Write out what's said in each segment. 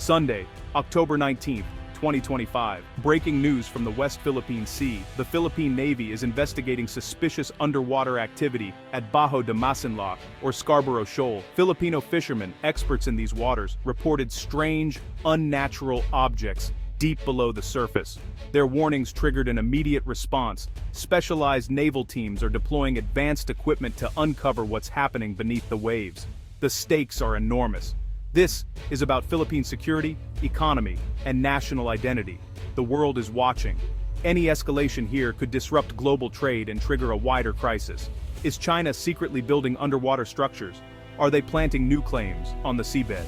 Sunday, October 19th, 2025. Breaking news from the West Philippine Sea. The Philippine Navy is investigating suspicious underwater activity at Bajo de Masinloc, or Scarborough Shoal. Filipino fishermen, experts in these waters, reported strange, unnatural objects deep below the surface. Their warnings triggered an immediate response. Specialized naval teams are deploying advanced equipment to uncover what's happening beneath the waves. The stakes are enormous. This is about Philippine security, economy, and national identity. The world is watching. Any escalation here could disrupt global trade and trigger a wider crisis. Is China secretly building underwater structures? Are they planting new claims on the seabed?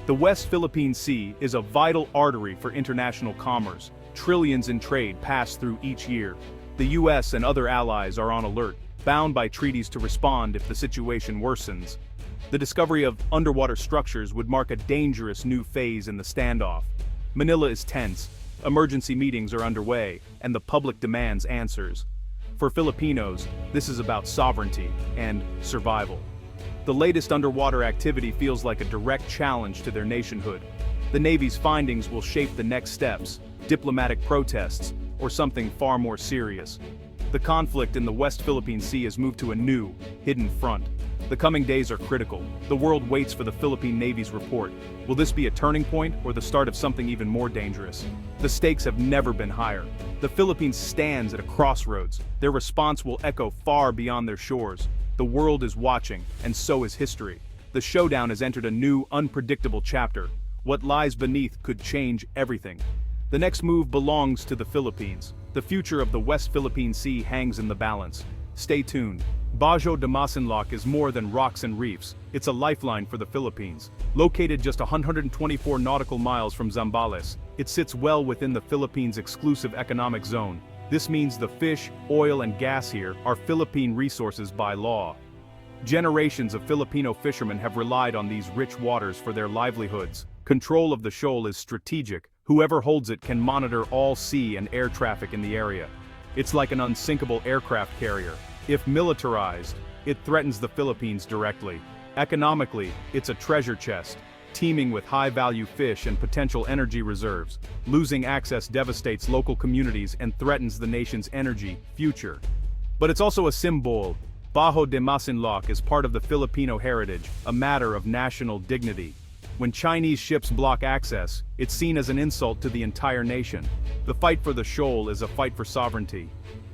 The West Philippine Sea is a vital artery for international commerce. Trillions in trade pass through each year. The US and other allies are on alert, bound by treaties to respond if the situation worsens. The discovery of underwater structures would mark a dangerous new phase in the standoff. Manila is tense, emergency meetings are underway, and the public demands answers. For Filipinos, this is about sovereignty and survival. The latest underwater activity feels like a direct challenge to their nationhood. The Navy's findings will shape the next steps, diplomatic protests, or something far more serious. The conflict in the West Philippine Sea has moved to a new, hidden front. The coming days are critical. The world waits for the Philippine Navy's report. Will this be a turning point or the start of something even more dangerous? The stakes have never been higher. The Philippines stands at a crossroads. Their response will echo far beyond their shores. The world is watching, and so is history. The showdown has entered a new, unpredictable chapter. What lies beneath could change everything. The next move belongs to the Philippines. The future of the West Philippine Sea hangs in the balance. Stay tuned. Bajo de Masinloc is more than rocks and reefs. It's a lifeline for the Philippines. Located just 124 nautical miles from Zambales, it sits well within the Philippines' exclusive economic zone. This means the fish, oil, and gas here are Philippine resources by law. Generations of Filipino fishermen have relied on these rich waters for their livelihoods. Control of the shoal is strategic. Whoever holds it can monitor all sea and air traffic in the area. It's like an unsinkable aircraft carrier. If militarized, it threatens the Philippines directly. Economically, it's a treasure chest, teeming with high-value fish and potential energy reserves. Losing access devastates local communities and threatens the nation's energy future. But it's also a symbol. Bajo de Masinloc is part of the Filipino heritage, a matter of national dignity. When Chinese ships block access, it's seen as an insult to the entire nation. The fight for the shoal is a fight for sovereignty.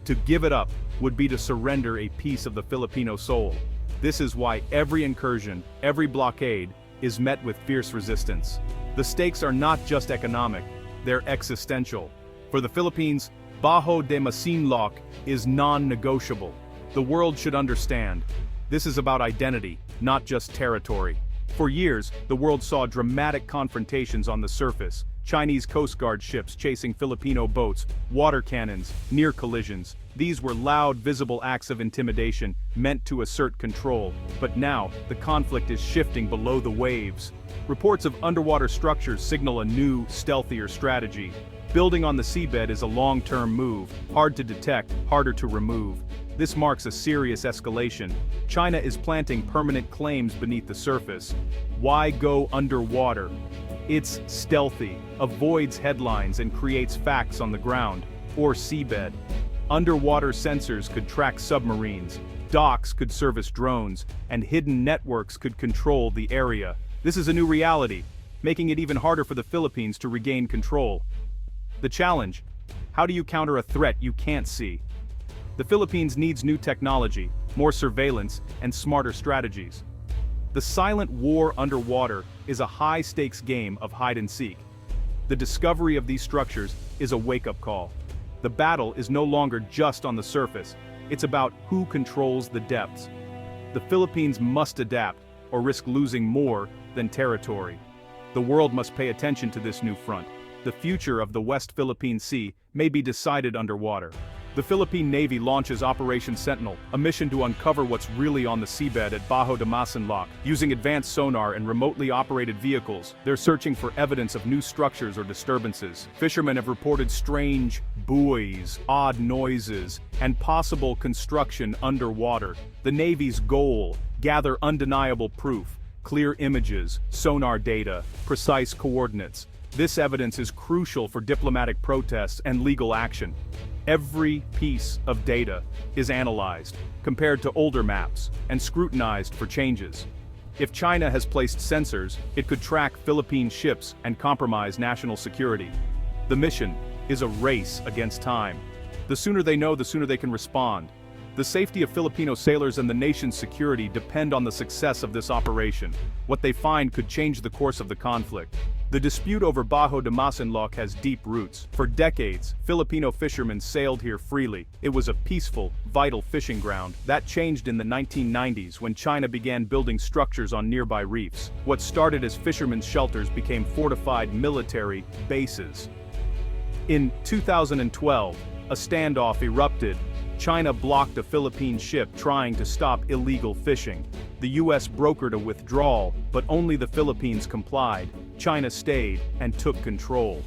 To give it up would be to surrender a piece of the Filipino soul. This is why every incursion, every blockade, is met with fierce resistance. The stakes are not just economic, they're existential. For the Philippines, Bajo de Masinloc is non-negotiable. The world should understand. This is about identity, not just territory. For years, the world saw dramatic confrontations on the surface. Chinese Coast Guard ships chasing Filipino boats, water cannons, near collisions. These were loud, visible acts of intimidation, meant to assert control. But now, the conflict is shifting below the waves. Reports of underwater structures signal a new, stealthier strategy. Building on the seabed is a long-term move, hard to detect, harder to remove. This marks a serious escalation. China is planting permanent claims beneath the surface. Why go underwater? It's stealthy, avoids headlines and creates facts on the ground, or seabed. Underwater sensors could track submarines, docks could service drones, and hidden networks could control the area. This is a new reality, making it even harder for the Philippines to regain control. The challenge: how do you counter a threat you can't see? The Philippines needs new technology, more surveillance, and smarter strategies. The silent war underwater is a high-stakes game of hide-and-seek. The discovery of these structures is a wake-up call. The battle is no longer just on the surface, it's about who controls the depths. The Philippines must adapt, or risk losing more than territory. The world must pay attention to this new front. The future of the West Philippine Sea may be decided underwater. The Philippine Navy launches Operation Sentinel, a mission to uncover what's really on the seabed at Bajo de Masinloc. Using advanced sonar and remotely operated vehicles, they're searching for evidence of new structures or disturbances. Fishermen have reported strange buoys, odd noises, and possible construction underwater. The Navy's goal: gather undeniable proof. clear images, sonar data, precise coordinates. This evidence is crucial for diplomatic protests and legal action. Every piece of data is analyzed, compared to older maps, and scrutinized for changes. If China has placed sensors, it could track Philippine ships and compromise national security. The mission is a race against time. The sooner they know, the sooner they can respond. The safety of Filipino sailors and the nation's security depend on the success of this operation. What they find could change the course of the conflict. The dispute over Bajo de Masinloc has deep roots. For decades, Filipino fishermen sailed here freely. It was a peaceful, vital fishing ground. That changed in the 1990s when China began building structures on nearby reefs. What started as fishermen's shelters became fortified military bases. In 2012, a standoff erupted. China blocked a Philippine ship trying to stop illegal fishing. The US brokered a withdrawal, but only the Philippines complied. China stayed and took control.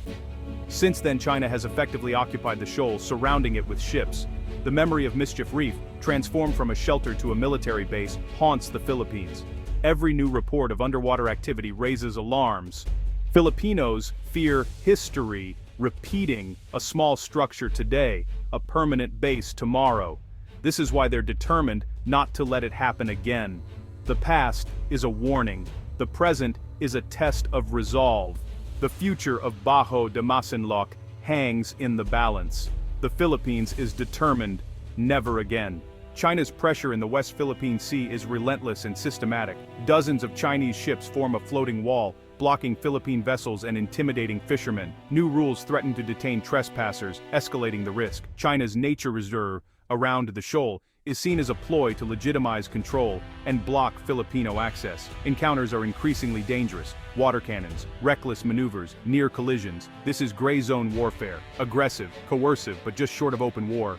Since then, China has effectively occupied the shoal, surrounding it with ships. The memory of Mischief Reef, transformed from a shelter to a military base, haunts the Philippines. Every new report of underwater activity raises alarms. Filipinos fear history repeating, a small structure today, a permanent base tomorrow. This is why they're determined not to let it happen again. The past is a warning. The present is a test of resolve. The future of Bajo de Masinloc hangs in the balance. The Philippines is determined, never again. China's pressure in the West Philippine Sea is relentless and systematic. Dozens of Chinese ships form a floating wall, blocking Philippine vessels and intimidating fishermen. New rules threaten to detain trespassers, escalating the risk. China's nature reserve around the shoal is seen as a ploy to legitimize control and block Filipino access. Encounters are increasingly dangerous. Water cannons, reckless maneuvers, near collisions. This is gray zone warfare, aggressive, coercive, but just short of open war.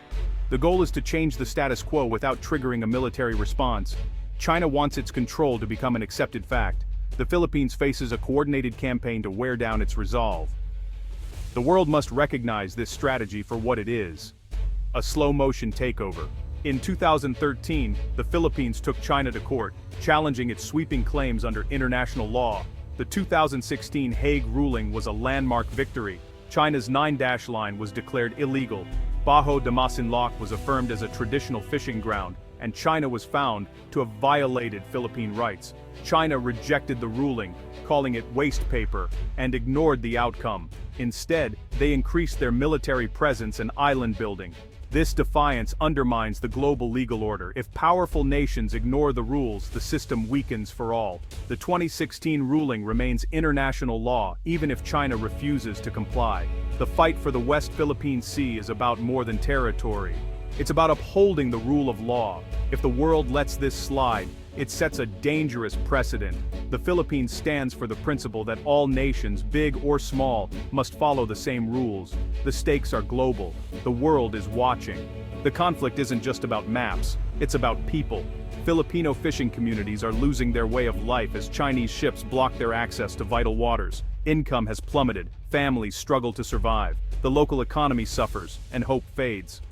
The goal is to change the status quo without triggering a military response. China wants its control to become an accepted fact. The Philippines faces a coordinated campaign to wear down its resolve. The world must recognize this strategy for what it is: a slow-motion takeover. In 2013, the Philippines took China to court, challenging its sweeping claims under international law. The 2016 Hague ruling was a landmark victory. China's 9-dash line was declared illegal. Bajo de Masinloc was affirmed as a traditional fishing ground, and China was found to have violated Philippine rights. China rejected the ruling, calling it waste paper, and ignored the outcome. Instead, they increased their military presence and island building. This defiance undermines the global legal order. If powerful nations ignore the rules, the system weakens for all. The 2016 ruling remains international law, even if China refuses to comply. The fight for the West Philippine Sea is about more than territory. It's about upholding the rule of law. If the world lets this slide, it sets a dangerous precedent. The Philippines stands for the principle that all nations, big or small, must follow the same rules. The stakes are global. The world is watching. The conflict isn't just about maps, it's about people. Filipino fishing communities are losing their way of life as Chinese ships block their access to vital waters. Income has plummeted, families struggle to survive, the local economy suffers, and hope fades.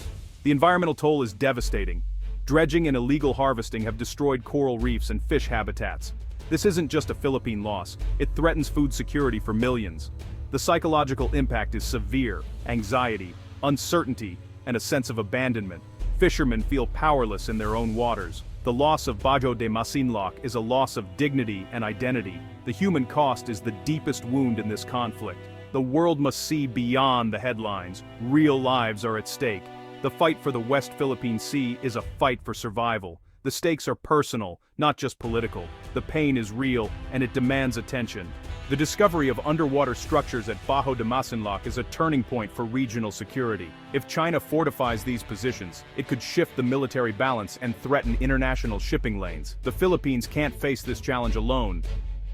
The environmental toll is devastating. Dredging and illegal harvesting have destroyed coral reefs and fish habitats. This isn't just a Philippine loss, it threatens food security for millions. The psychological impact is severe: anxiety, uncertainty, and a sense of abandonment. Fishermen feel powerless in their own waters. The loss of Bajo de Masinloc is a loss of dignity and identity. The human cost is the deepest wound in this conflict. The world must see beyond the headlines. Real lives are at stake. The fight for the West Philippine Sea is a fight for survival. The stakes are personal, not just political. The pain is real, and it demands attention. The discovery of underwater structures at Bajo de Masinloc is a turning point for regional security. If China fortifies these positions, it could shift the military balance and threaten international shipping lanes. The Philippines can't face this challenge alone.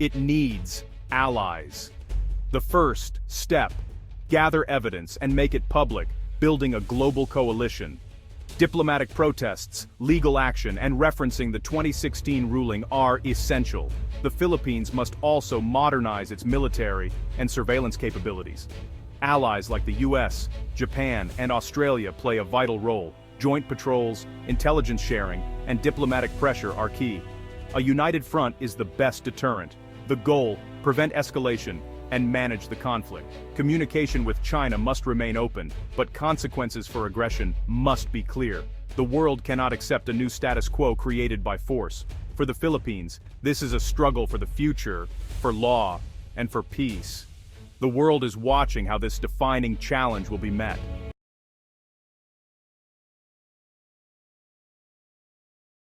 It needs allies. The first step: gather evidence and make it public. Building a global coalition. Diplomatic protests, legal action, and referencing the 2016 ruling are essential. The Philippines must also modernize its military and surveillance capabilities. Allies like the US, Japan, and Australia play a vital role. Joint patrols, intelligence sharing, and diplomatic pressure are key. A united front is the best deterrent. The goal, prevent escalation and manage the conflict. Communication with China must remain open, but consequences for aggression must be clear. The world cannot accept a new status quo created by force. For the Philippines, this is a struggle for the future, for law, and for peace. The world is watching how this defining challenge will be met.